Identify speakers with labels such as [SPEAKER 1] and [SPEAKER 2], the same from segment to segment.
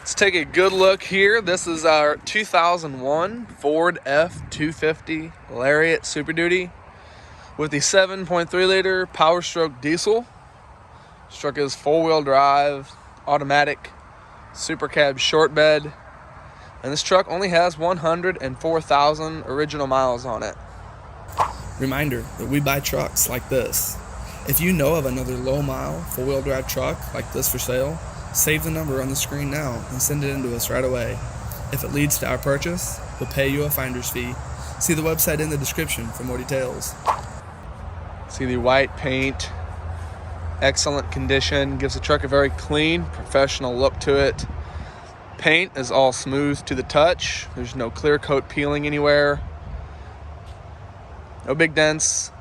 [SPEAKER 1] Let's take a good look here. This is our 2001 Ford F-250 Lariat Super Duty with the 7.3 liter Powerstroke diesel. This truck is 4-wheel drive, automatic, super cab short bed, and this truck only has 104,000 original miles on it.
[SPEAKER 2] Reminder that we buy trucks like this. If you know of another low mile 4-wheel drive truck like this for sale, save the number on the screen now and send it in to us right away. If it leads to our purchase, we'll pay you a finder's fee. See the website in the description for more details.
[SPEAKER 1] See the white paint, excellent condition, gives the truck a very clean, professional look to it. Paint is all smooth to the touch. There's no clear coat peeling anywhere. No big dents,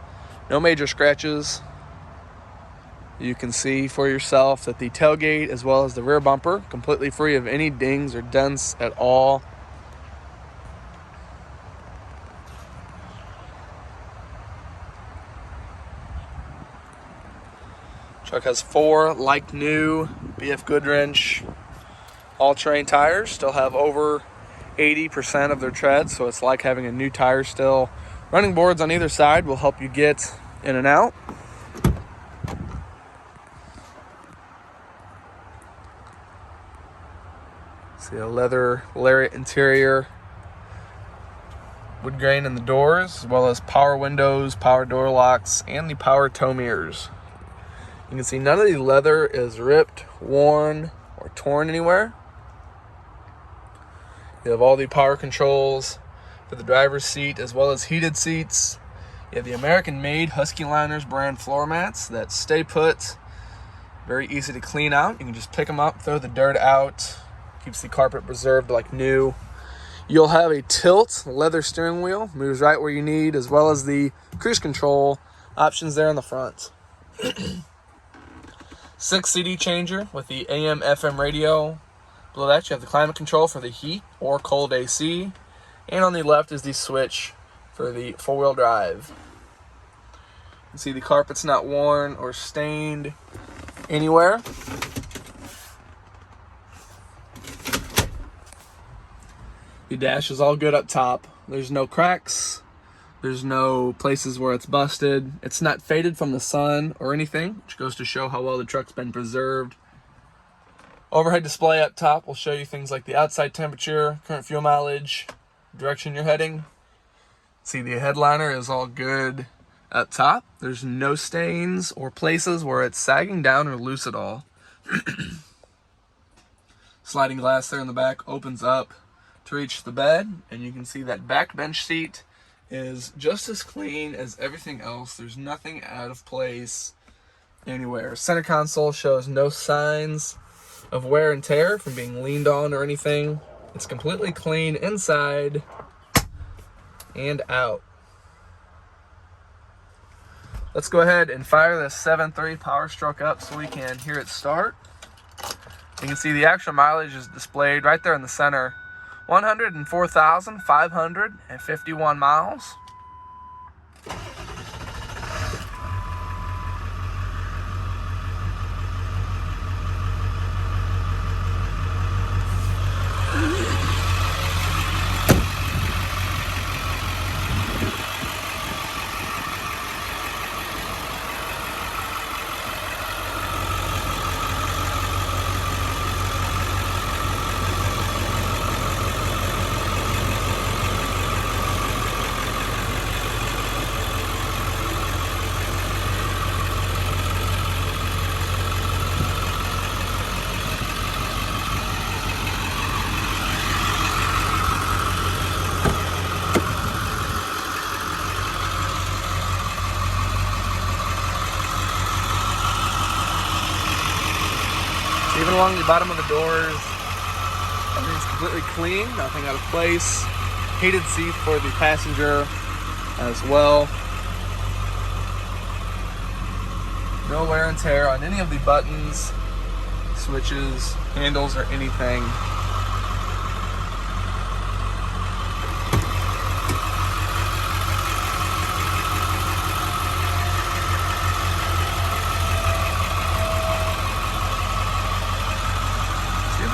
[SPEAKER 1] no major scratches. You can see for yourself that the tailgate as well as the rear bumper completely free of any dings or dents at all. Truck has 4 like new BF Goodwrench all-terrain tires. Still have over 80% of their tread, so it's like having a new tire still. Running boards on either side will help you get in and out. See a leather Lariat interior, wood grain in the doors, as well as power windows, power door locks, and the power tow mirrors. You can see none of the leather is ripped, worn, or torn anywhere. You have all the power controls for the driver's seat as well as heated seats. You have the American-made Husky Liners brand floor mats that stay put, very easy to clean out. You can just pick them up, throw the dirt out. Keeps the carpet preserved like new. You'll have a tilt leather steering wheel, moves right where you need, as well as the cruise control options there in the front. 6 CD changer with the AM FM radio. Below that you have the climate control for the heat or cold AC, and on the left is the switch for the 4-wheel drive. You can see the carpet's not worn or stained anywhere. The dash is all good up top. There's no cracks. There's no places where it's busted. It's not faded from the sun or anything, which goes to show how well the truck's been preserved. Overhead display up top will show you things like the outside temperature, current fuel mileage, direction you're heading. See, the headliner is all good up top. There's no stains or places where it's sagging down or loose at all. Sliding glass there in the back opens up to reach the bed, and you can see that back bench seat is just as clean as everything else. There's nothing out of place anywhere. Center console shows no signs of wear and tear from being leaned on or anything. It's completely clean inside and out. Let's go ahead and fire this 7.3 Powerstroke up so we can hear it start. You can see the actual mileage is displayed right there in the center. 104,551 miles. Even along the bottom of the doors, everything's completely clean, nothing out of place. Heated seat for the passenger as well. No wear and tear on any of the buttons, switches, handles, or anything.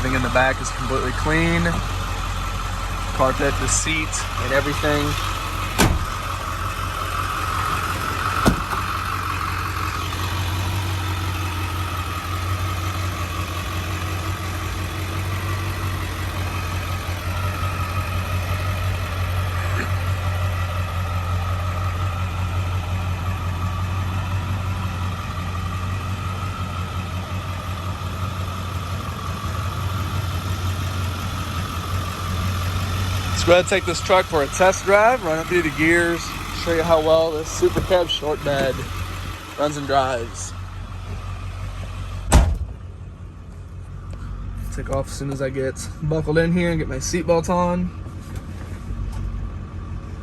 [SPEAKER 1] Everything in the back is completely clean. Carpet, the seat, and everything. Let's go ahead and take this truck for a test drive, run it through the gears, show you how well this Super Cab short bed runs and drives. Take off as soon as I get buckled in here and get my seatbelt on.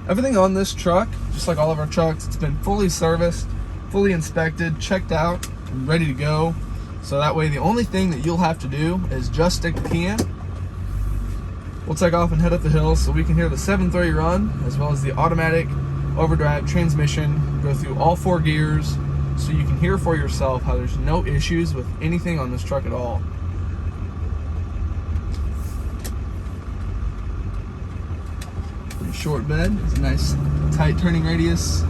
[SPEAKER 1] Everything on this truck, just like all of our trucks, it's been fully serviced, fully inspected, checked out, and ready to go. So that way the only thing that you'll have to do is just stick the key in. We'll take off and head up the hill so we can hear the 7.3 run, as well as the automatic overdrive transmission go through all 4 gears, so you can hear for yourself how there's no issues with anything on this truck at all. Your short bed is a nice tight turning radius.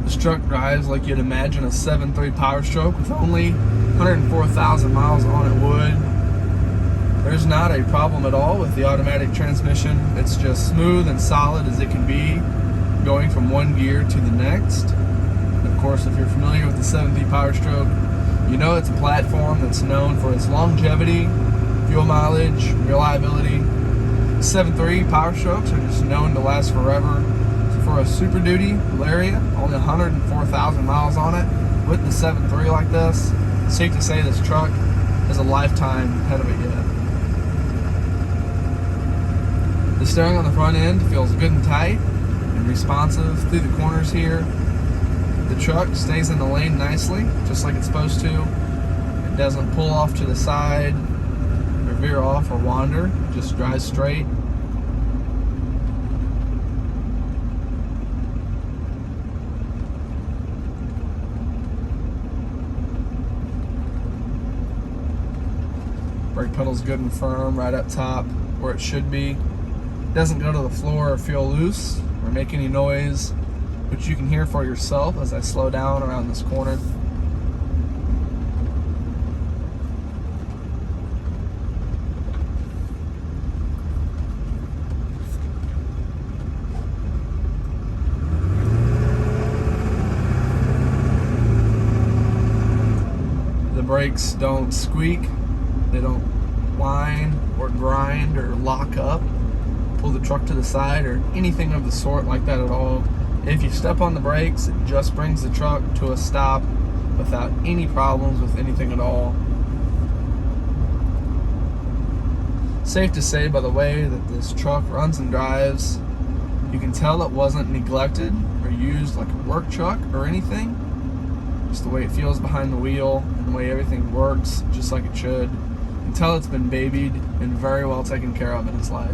[SPEAKER 1] This truck drives like you'd imagine a 7.3 Powerstroke with only 104,000 miles on it would. There's not a problem at all with the automatic transmission. It's just smooth and solid as it can be, going from one gear to the next. And of course, if you're familiar with the 7.3 Powerstroke, you know it's a platform that's known for its longevity, fuel mileage, reliability. 7.3 Powerstrokes are just known to last forever. For a Super Duty Lariat, only 104,000 miles on it, with the 7.3 like this, it's safe to say this truck has a lifetime ahead of it yet. The steering on the front end feels good and tight and responsive through the corners here. The truck stays in the lane nicely, just like it's supposed to. It doesn't pull off to the side or veer off or wander, it just drives straight. Brake pedal's good and firm right up top where it should be. Doesn't go to the floor or feel loose or make any noise, which you can hear for yourself as I slow down around this corner. The brakes don't squeak. They don't whine or grind or lock up, pull the truck to the side, or anything of the sort like that at all. If you step on the brakes, it just brings the truck to a stop without any problems with anything at all. Safe to say, by the way that this truck runs and drives, you can tell it wasn't neglected or used like a work truck or anything. Just the way it feels behind the wheel and the way everything works just like it should. Until it's been babied and very well taken care of in its life.